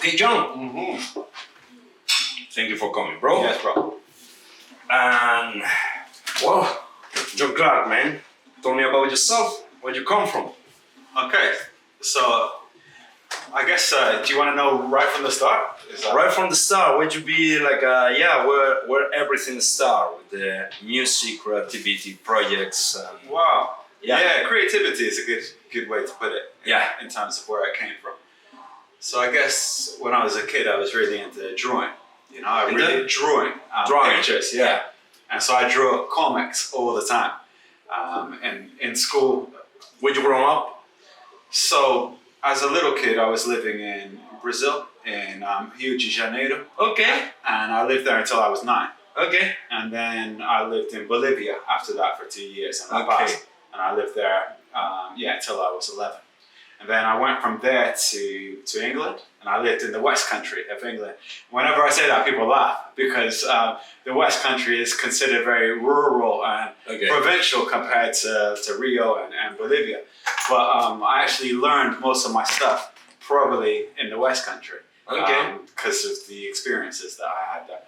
Hey, John. Thank you for coming, bro. Yes, bro. And, well, Jon Clark, man. Tell me about yourself. Where you come from? Okay, so I guess, do you want to know right from the start? Right from the start, would you be like, where everything started with the music, creativity, projects? Wow. Yeah. Yeah, creativity is a good way to put it. Yeah. In terms of where it came from. So I guess when I was a kid, I was really into drawing. You know, I really drawing pictures. Yeah. And so I drew comics all the time. And in school. Where'd you grow up? So as a little kid, I was living in Brazil, in Rio de Janeiro. Okay. And I lived there until I was 9. Okay. And then I lived in Bolivia after that for 2 years. And I lived there, until I was 11. And then I went from there to England, and I lived in the West Country of England. Whenever I say that, people laugh because the West Country is considered very rural and provincial compared to Rio and Bolivia. But I actually learned most of my stuff probably in the West Country because of the experiences that I had there.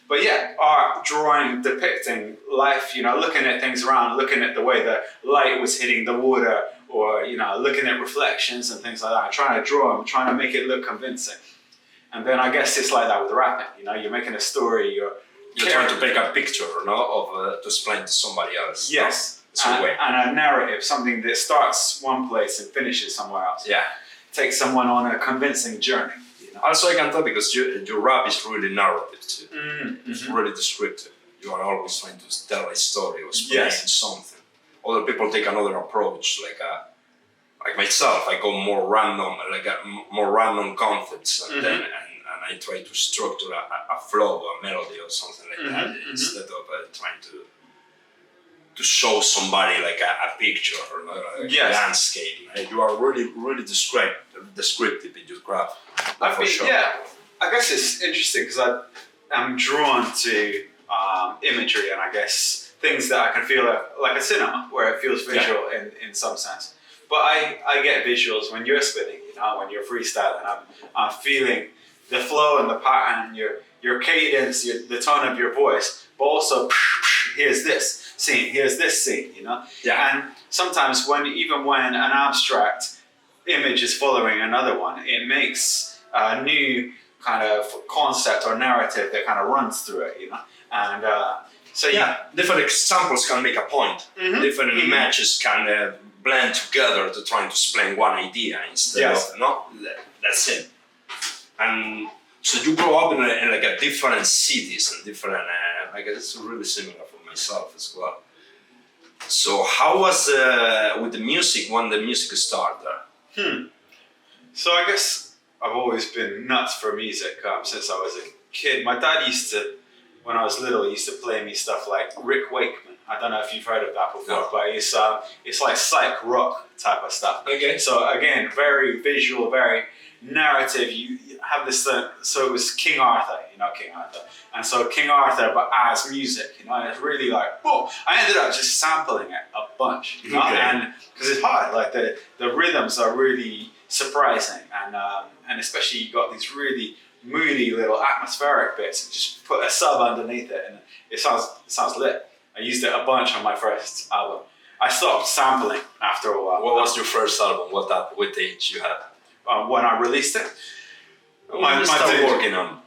But yeah, art, drawing, depicting life, you know, looking at things around, looking at the way the light was hitting the water, or, you know, looking at reflections and things like that, trying to draw them, trying to make it look convincing. And then I guess it's like that with rapping, you know, you're making a story, you're trying to make a picture, to explain to somebody else. Yes, and a narrative, something that starts one place and finishes somewhere else. Yeah. Take someone on a convincing journey. Also, I can tell because your rap is really narrative too. It's really descriptive. You are always trying to tell a story or explain something. Other people take another approach, like myself. I go more random concepts, and then I try to structure a flow, a melody, or something like that, instead of trying to show somebody like a picture or a landscape. You are really descriptive in your craft. Yeah, I guess it's interesting because I'm drawn to imagery and I guess things that I can feel like a cinema where it feels visual in some sense. But I get visuals when you're spitting, you know, when you're freestyling. I'm feeling the flow and the pattern, your cadence, the tone of your voice, but also here's this scene, you know? Yeah. And sometimes even when an abstract image is following another one, it makes a new kind of concept or narrative that kind of runs through it, you know? And different examples can make a point. Different images can blend together to try to explain one idea instead of, that's it. And so you grow up in like a different cities and different, it's really similar for myself as well. So how was with the music, when the music started? So I guess I've always been nuts for music since I was a kid. My dad when I was little, he used to play me stuff like Rick Wakeman. I don't know if you've heard of that before, but it's like psych rock type of stuff. Okay. So again, very visual, very narrative. You have this so it was King Arthur, you know, King Arthur. And so King Arthur, but as music, you know, and it's really like, boom. I ended up just sampling it a bunch, you know, and because it's hard, like the rhythms are really surprising, and especially you got these really moody little atmospheric bits, and just put a sub underneath it, and it sounds lit. I used it a bunch on my first album. I stopped sampling after a while. What was your first album? What age you had? When I released it, my working on.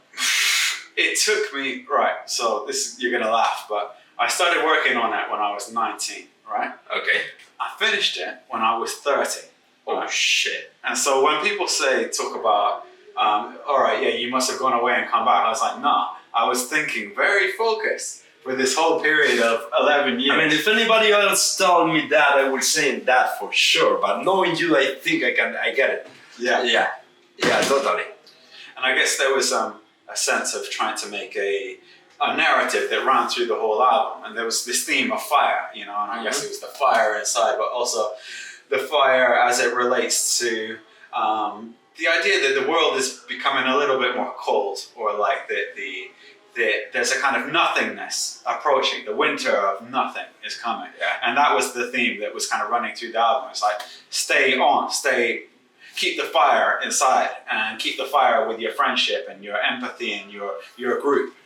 It took me so you're gonna laugh, but I started working on it when I was 19, right? Okay. I finished it when I was 30. Oh shit! And so when people talk about, you must have gone away and come back, I was like, nah. I was thinking very focused for this whole period of 11 years. I mean, if anybody else told me that, I would say that for sure. But knowing you, I think I get it. Yeah, totally. And I guess there was a sense of trying to make a narrative that ran through the whole album, and there was this theme of fire, you know, and I guess it was the fire inside, but also the fire as it relates to the idea that the world is becoming a little bit more cold, or like that there's a kind of nothingness approaching. The winter of nothing is coming, and that was the theme that was kind of running through the album. It's like stay keep the fire inside and keep the fire with your friendship and your empathy and your group.